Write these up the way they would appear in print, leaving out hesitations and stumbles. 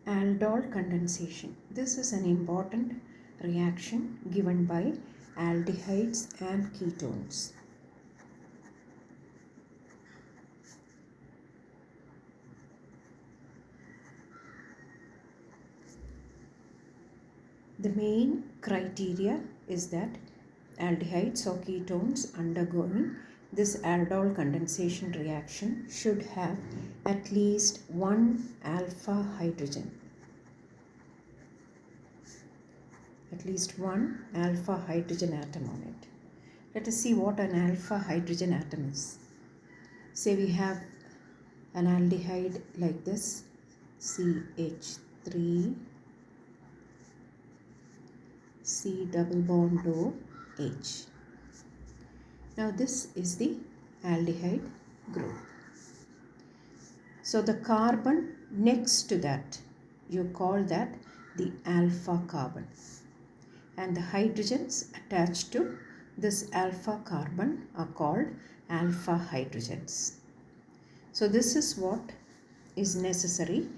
Aldol condensation. This is an important reaction given by aldehydes and ketones. The main criteria is that aldehydes or ketones undergoing this aldol condensation reaction should have at least one alpha hydrogen. At least one alpha hydrogen atom on it. Let us see what an alpha hydrogen atom is. Say we have an aldehyde like this, CH3, C double bond O, H. Now this is the aldehyde group. So the carbon next to that, you call that the alpha carbon. And the hydrogens attached to this alpha carbon are called alpha hydrogens. So this is what is necessary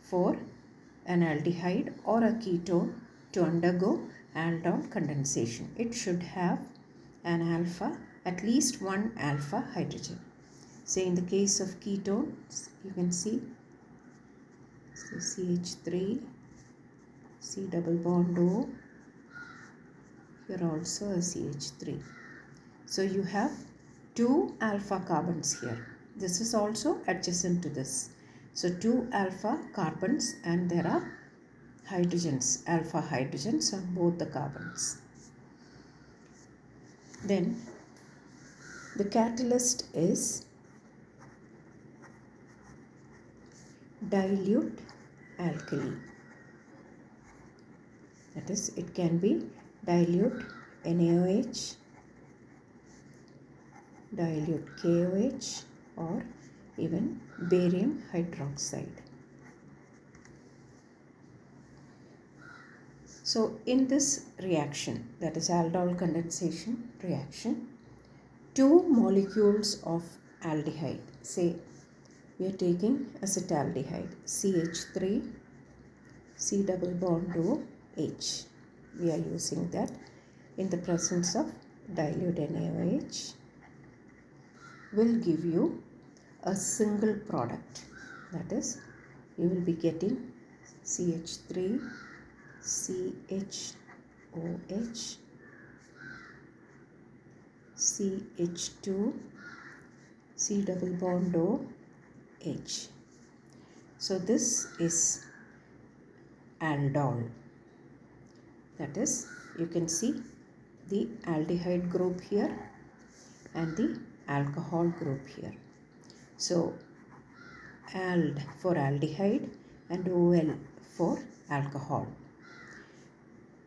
for an aldehyde or a ketone to undergo aldol condensation. It should have an alpha, at least one alpha hydrogen. Say in the case of ketones, you can see CH3, C double bond O, here also a CH3. So you have two alpha carbons here. This is also adjacent to this. So two alpha carbons and there are hydrogens, alpha hydrogens on both the carbons. Then the catalyst is dilute alkali. That is, it can be dilute NaOH, dilute KOH, or even barium hydroxide. So in this reaction, that is aldol condensation reaction, two molecules of aldehyde, say we are taking acetaldehyde, CH3, C double bond O, H. We are using that in the presence of dilute NaOH will give you a single product. That is, you will be getting CH3, CHOH, CH2, C double bond O, H. So this is aldol. That is, you can see the aldehyde group here and the alcohol group here. So ald for aldehyde and OL for alcohol.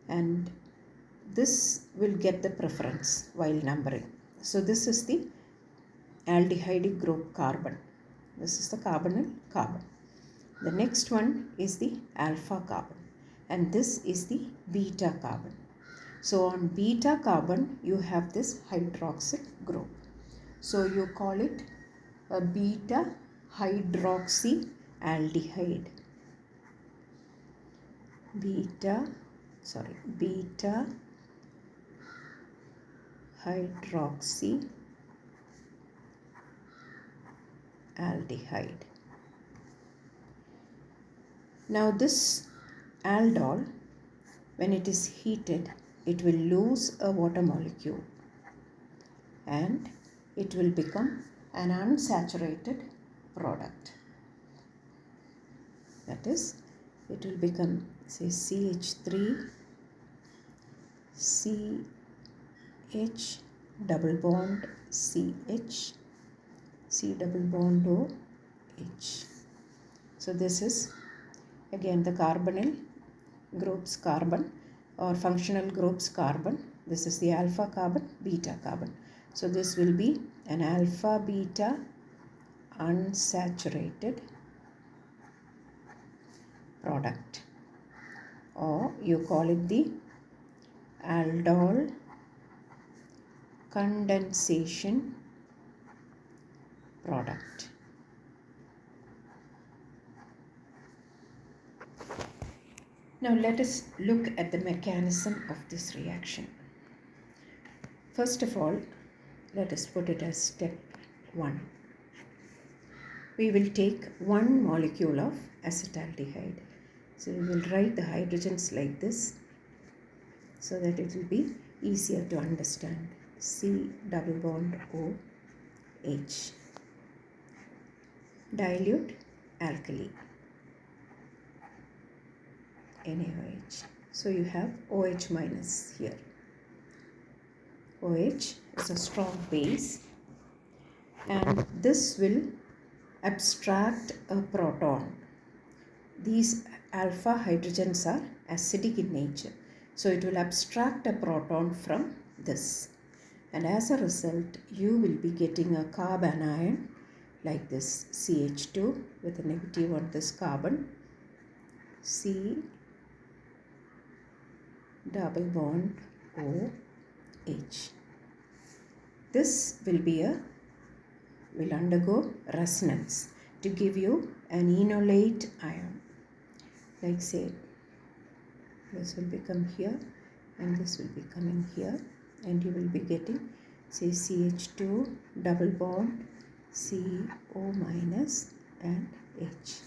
And this will get the preference while numbering. So this is the aldehyde group carbon. This is the carbonyl carbon. The next one is the alpha carbon. And this is the beta carbon. So on beta carbon, you have this hydroxyl group. So you call it a beta hydroxyaldehyde. Beta hydroxyaldehyde. Now this aldol, when it is heated, it will lose a water molecule and it will become an unsaturated product. That is, it will become, say, CH3, CH double bond CH, C double bond O, H. So this is again the carbonyl group's carbon or functional group's carbon. This is the alpha carbon, beta carbon. So this will be an alpha beta unsaturated product, or you call it the aldol condensation product. Now let us look at the mechanism of this reaction. First of all, let us put it as step 1. We will take one molecule of acetaldehyde. So we will write the hydrogens like this so that it will be easier to understand. C double bond O H. Dilute alkali NaOH. So you have OH minus here. OH is a strong base and this will abstract a proton. These alpha hydrogens are acidic in nature. So it will abstract a proton from this. And as a result, you will be getting a carbanion like this, CH2 with a negative on this carbon, C double bond OH. This will undergo resonance to give you an enolate ion. Like say, this will become here and this will be coming here and you will be getting say CH2 double bond CO minus and H.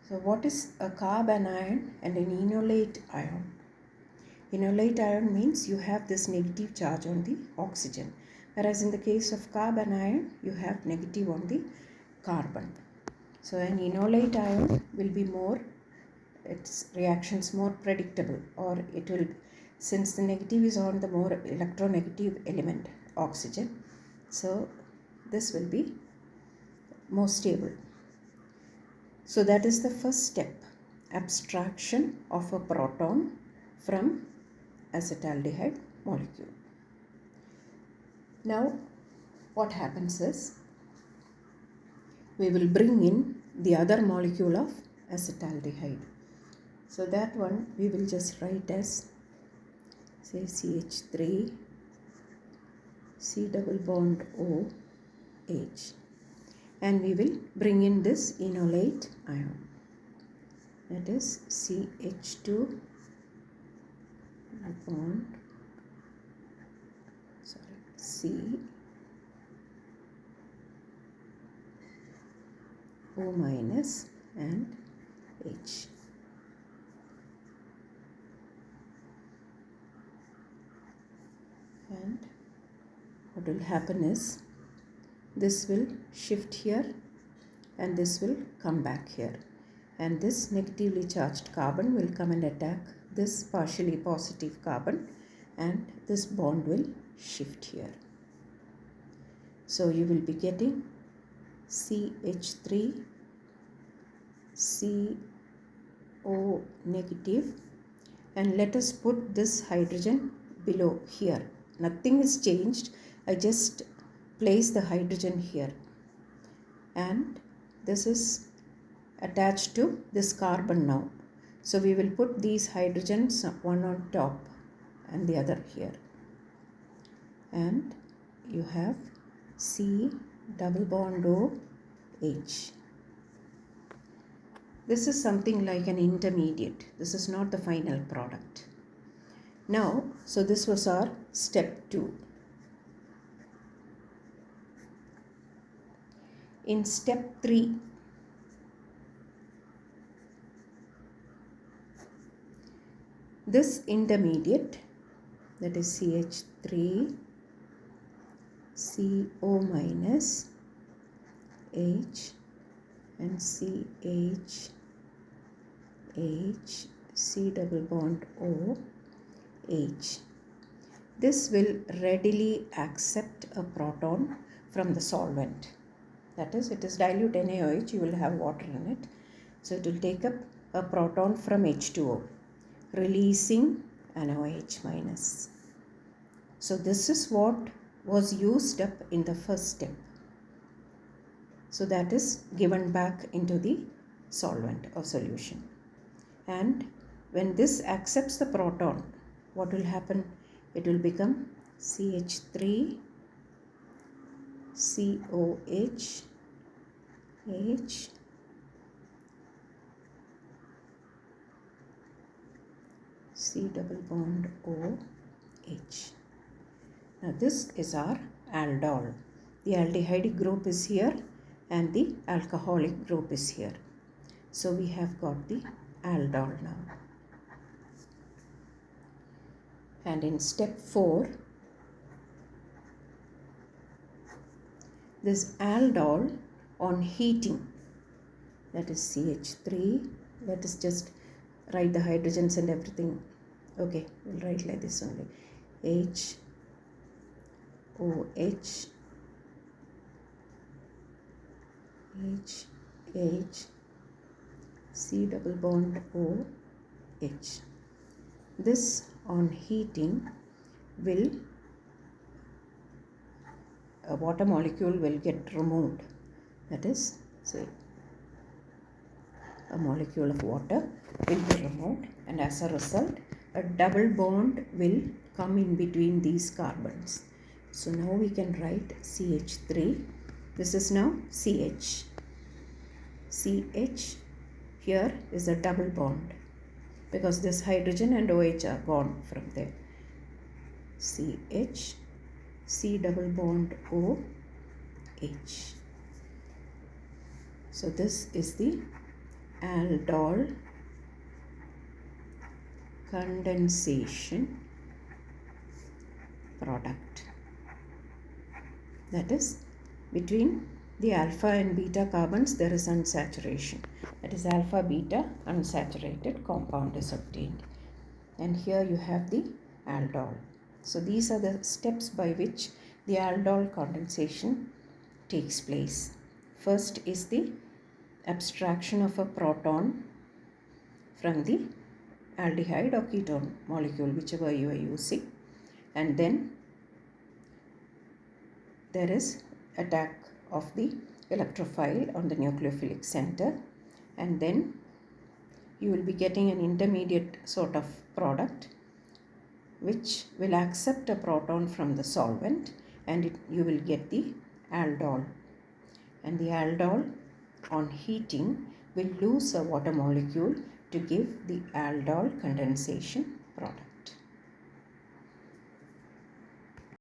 So what is a carbanion and an enolate ion? Enolate ion means you have this negative charge on the oxygen, whereas in the case of carbanion you have negative on the carbon. So an enolate ion will be more, its reactions more predictable, or it will, since the negative is on the more electronegative element oxygen, so this will be more stable. So that is the first step, abstraction of a proton from acetaldehyde molecule. Now what happens is we will bring in the other molecule of acetaldehyde. So that one we will just write as say CH3 C double bond OH, and we will bring in this enolate ion, that is CH2 bond C O minus and H. And what will happen is this will shift here and this will come back here, and this negatively charged carbon will come and attack this partially positive carbon and this bond will shift here. So you will be getting CH3 CO negative, and let us put this hydrogen below here. Nothing is changed, I just place the hydrogen here and this is attached to this carbon now. So we will put these hydrogens one on top and the other here, and you have C double bond OH. This is something like an intermediate. This is not the final product. Now, so this was our step 2. In step 3, this intermediate, that is CH3 CO minus H and CH H C double bond O H. This will readily accept a proton from the solvent. That is, it is dilute NaOH, you will have water in it. So it will take up a proton from H2O, releasing an OH minus. So this is what was used up in the first step. So that is given back into the solvent or solution. And when this accepts the proton, what will happen? It will become CH3 COH H C double bond OH. Now this is our aldol. The aldehyde group is here and the alcoholic group is here. So we have got the aldol now. And in step 4, this aldol on heating, that is CH3, let us just write the hydrogens and everything. Okay, we'll write like this only. H, OH, H, H, C double bond OH. This on heating will, a water molecule will get removed. That is, say, a molecule of water will be removed, and as a result a double bond will come in between these carbons. So now we can write CH3. This is now CH. CH here is a double bond because this hydrogen and OH are gone from there. CH, C double bond OH. So this is the aldol condensation product. That is, between the alpha and beta carbons there is unsaturation. That is, alpha beta unsaturated compound is obtained. And here you have the aldol. So these are the steps by which the aldol condensation takes place. First is the abstraction of a proton from the aldehyde or ketone molecule, whichever you are using, and then there is attack of the electrophile on the nucleophilic center, and then you will be getting an intermediate sort of product which will accept a proton from the solvent, and you will get the aldol. And the aldol on heating will lose a water molecule to give the aldol condensation product.